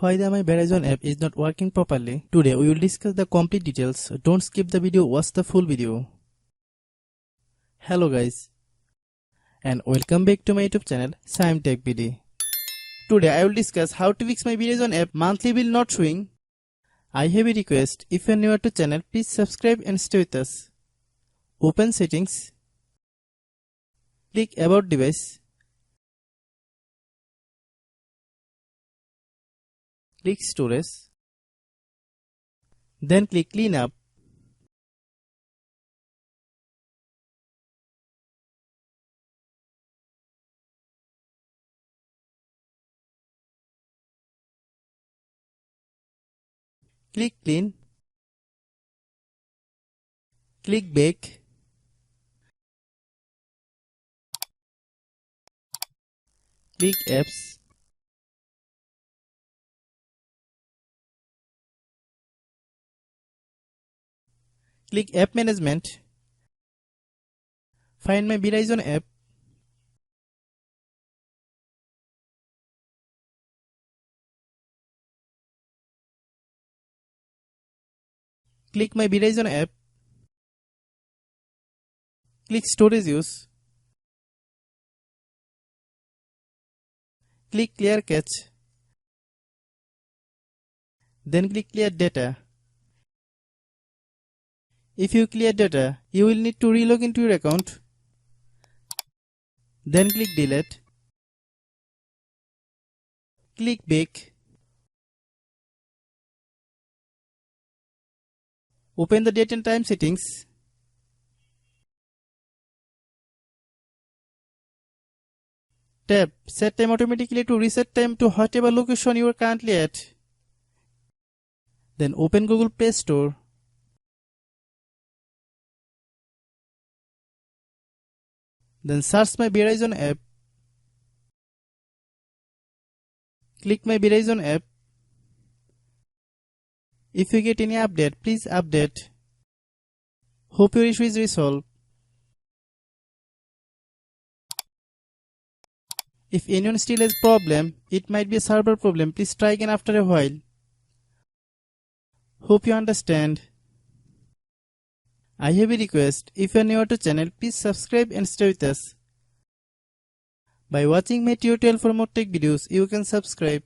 Why my Verizon app is not working properly? Today we will discuss the complete details. Don't skip the video, watch the full video. Hello guys, and welcome back to my YouTube channel Shaem Tech BD. Today I will discuss how to fix my Verizon app monthly bill not showing. I have a request. If you are new to channel, please subscribe and stay with us. Open settings. Click about device. Click storage. Then click clean up. Click clean. Click back. Click apps. Click app management. Find my Verizon app. Click my Verizon app. Click storage use. Click clear cache. Then click clear data. If you clear data, you will need to relog into your account. Then click delete. Click back. Open the date and time settings. Tap set time automatically to reset time to whatever location you are currently at. Then open Google Play Store. Then search my Verizon app. Click my Verizon app. If you get any update, please update. Hope your issue is resolved. If anyone still has problem, it might be a server problem. Please try again after a while. Hope you understand. I have a request. If you are new to channel, please subscribe and stay with us. By watching my tutorial for more tech videos, you can subscribe.